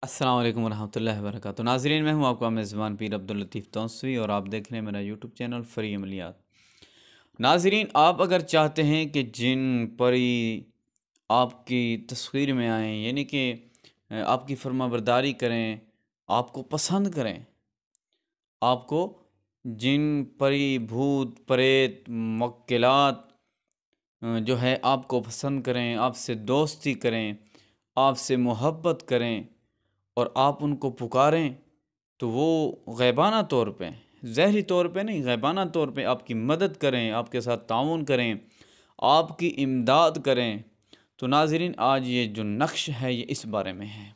السلام علیکم ورحمۃ اللہ وبرکاتہ ناظرین، میں ہوں آپ کا میزبان پیر عبداللطیف توسوی اور آپ دیکھ رہے ہیں میرا یوٹیوب چینل فری عملیات۔ ناظرین، آپ اگر چاہتے ہیں کہ جن پری آپ کی تصویر میں آئیں، یعنی کہ آپ کی فرما برداری کریں، آپ کو پسند کریں، آپ کو جن پری بھوت پریت موکلات جو ہے آپ کو پسند کریں، آپ سے دوستی کریں، آپ سے محبت کریں اور آپ ان کو پکاریں، تو وہ غیبانہ طور پہ، ظاہری طور پہ نہیں، غیبانہ طور پہ آپ کی مدد کریں، آپ کے ساتھ تعاون کریں، آپ کی امداد کریں۔ تو ناظرین، آج یہ جو نقش ہے یہ اس بارے میں ہے۔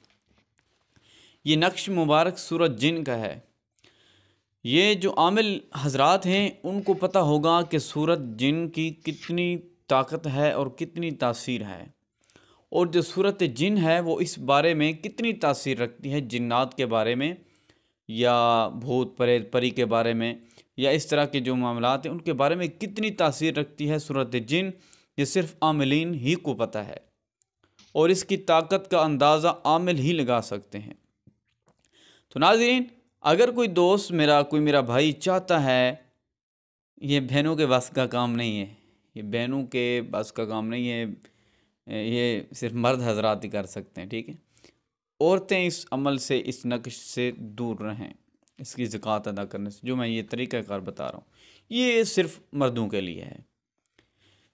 یہ نقش مبارک سورۃ جن کا ہے۔ یہ جو عامل حضرات ہیں ان کو پتہ ہوگا کہ سورۃ جن کی کتنی طاقت ہے اور کتنی تاثیر ہے، اور جو سورۃ جن ہے وہ اس بارے میں کتنی تاثیر رکھتی ہے، جنات کے بارے میں یا بھوت پریت پری کے بارے میں یا اس طرح کے جو معاملات ہیں ان کے بارے میں کتنی تاثیر رکھتی ہے سورۃ جن، یہ صرف عاملین ہی کو پتہ ہے، اور اس کی طاقت کا اندازہ عامل ہی لگا سکتے ہیں۔ تو ناظرین، اگر کوئی دوست کوئی میرا بھائی چاہتا ہے، یہ بہنوں کے بس کا کام نہیں ہے، یہ بہنوں کے بس کا کام نہیں ہے، یہ صرف مرد حضرات ہی کر سکتے ہیں، ٹھیک ہے۔ عورتیں اس عمل سے، اس نقش سے دور رہیں، اس کی زکوٰۃ ادا کرنے سے، جو میں یہ طریقہ کار بتا رہا ہوں یہ صرف مردوں کے لیے ہے،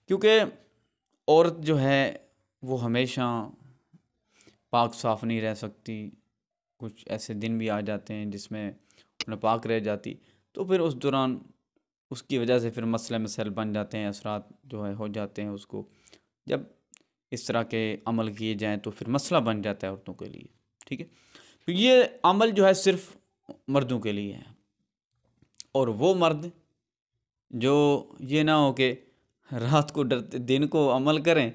کیونکہ عورت جو ہے وہ ہمیشہ پاک صاف نہیں رہ سکتی، کچھ ایسے دن بھی آ جاتے ہیں جس میں ناپاک رہ جاتی، تو پھر اس دوران اس کی وجہ سے پھر مسئلہ مسائل بن جاتے ہیں، اثرات جو ہے ہو جاتے ہیں، اس کو جب اس طرح کے عمل کیے جائیں تو پھر مسئلہ بن جاتا ہے عورتوں کے لیے، ٹھیک ہے۔ تو یہ عمل جو ہے صرف مردوں کے لیے ہے، اور وہ مرد جو یہ نہ ہو کہ رات کو ڈرتے، دن کو عمل کریں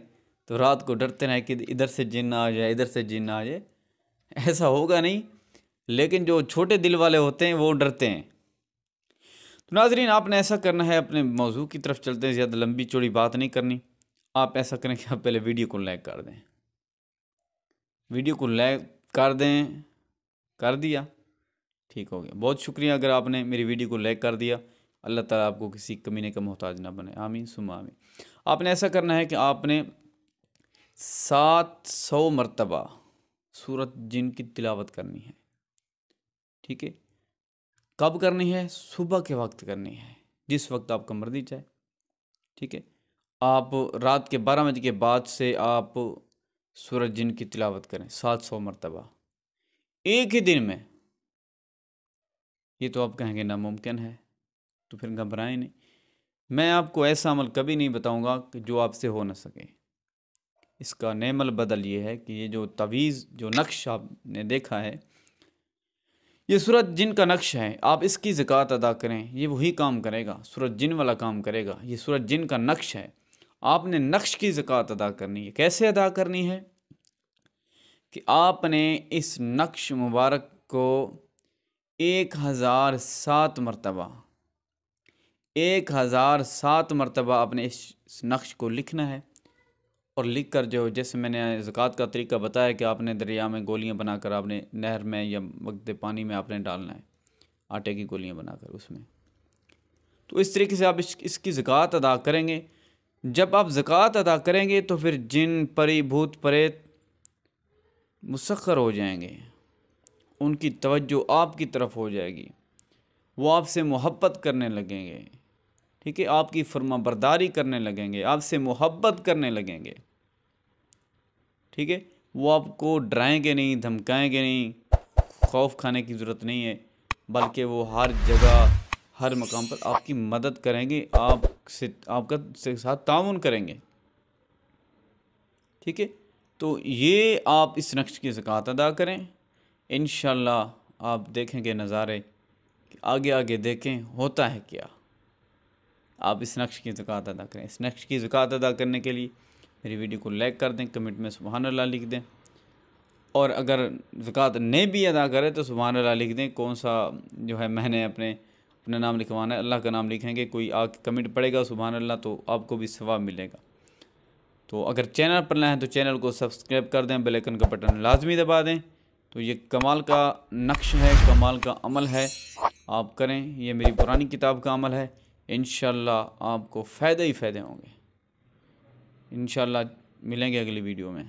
تو رات کو ڈرتے رہیں کہ ادھر سے جن آ جائے، ادھر سے جن آ جائے، ایسا ہوگا نہیں، لیکن جو چھوٹے دل والے ہوتے ہیں وہ ڈرتے ہیں۔ تو ناظرین، آپ نے ایسا کرنا ہے، اپنے موضوع کی طرف چلتے ہیں، زیادہ لمبی چوڑی بات نہیں کرنی۔ آپ ایسا کریں کہ آپ پہلے ویڈیو کو لائک کر دیں، ویڈیو کو لائک کر دیں، کر دیا، ٹھیک ہو گیا، بہت شکریہ اگر آپ نے میری ویڈیو کو لائک کر دیا۔ اللہ تعالیٰ آپ کو کسی کمینے کا محتاج نہ بنے، آمین ثم آمین۔ آپ نے ایسا کرنا ہے کہ آپ نے 700 مرتبہ سورۃ جن کی تلاوت کرنی ہے، ٹھیک ہے۔ کب کرنی ہے؟ صبح کے وقت کرنی ہے، جس وقت آپ کا مرضی چاہے، ٹھیک ہے۔ آپ رات کے 12 بجے کے بعد سے آپ سورۃ جن کی تلاوت کریں 700 مرتبہ ایک ہی دن میں۔ یہ تو آپ کہیں گے ناممکن ہے، تو پھر گھبرائیں نہیں، میں آپ کو ایسا عمل کبھی نہیں بتاؤں گا کہ جو آپ سے ہو نہ سکے۔ اس کا نعم البدل یہ ہے کہ یہ جو تعویذ، جو نقش آپ نے دیکھا ہے، یہ سورۃ جن کا نقش ہے، آپ اس کی زکوٰۃ ادا کریں، یہ وہی کام کرے گا، سورۃ جن والا کام کرے گا۔ یہ سورۃ جن کا نقش ہے، آپ نے نقش کی زکوٰۃ ادا کرنی ہے۔ کیسے ادا کرنی ہے؟ کہ آپ نے اس نقش مبارک کو 1007 مرتبہ، 1007 مرتبہ آپ نے اس نقش کو لکھنا ہے، اور لکھ کر جو، جیسے میں نے زکوٰۃ کا طریقہ بتایا کہ آپ نے دریا میں گولیاں بنا کر آپ نے نہر میں یا مقد پانی میں آپ نے ڈالنا ہے، آٹے کی گولیاں بنا کر اس میں، تو اس طریقے سے آپ اس کی زکوٰۃ ادا کریں گے۔ جب آپ زکوٰۃ ادا کریں گے تو پھر جن پری بھوت پریت مسخر ہو جائیں گے، ان کی توجہ آپ کی طرف ہو جائے گی، وہ آپ سے محبت کرنے لگیں گے، ٹھیک ہے، آپ کی فرما برداری کرنے لگیں گے، آپ سے محبت کرنے لگیں گے، ٹھیک ہے۔ وہ آپ کو ڈرائیں گے نہیں، دھمکائیں گے نہیں، خوف کھانے کی ضرورت نہیں ہے، بلکہ وہ ہر جگہ، ہر مقام پر آپ کی مدد کریں گے، آپ کا ساتھ تعاون کریں گے، ٹھیک ہے۔ تو یہ آپ اس نقش کی زکوٰۃ ادا کریں، انشاءاللہ آپ دیکھیں گے نظارے، آگے آگے دیکھیں ہوتا ہے کیا۔ آپ اس نقش کی زکوٰۃ ادا کریں۔ اس نقش کی زکوٰۃ ادا کرنے کے لیے میری ویڈیو کو لائک کر دیں، کمنٹ میں سبحان اللہ لکھ دیں، اور اگر زکوٰۃ نہیں بھی ادا کرے تو سبحان اللہ لکھ دیں۔ کون سا جو ہے میں نے اپنا نام لکھوانا ہے، اللہ کا نام لکھیں گے، کوئی آ کے کمنٹ پڑے گا سبحان اللہ تو آپ کو بھی ثواب ملے گا۔ تو اگر چینل پر نہ ہیں تو چینل کو سبسکرائب کر دیں، بیل آئیکن کا بٹن لازمی دبا دیں، تو یہ کمال کا نقش ہے، کمال کا عمل ہے، آپ کریں۔ یہ میری پرانی کتاب کا عمل ہے، انشاءاللہ آپ کو فائدے ہی فائدے ہوں گے۔ انشاءاللہ ملیں گے اگلی ویڈیو میں۔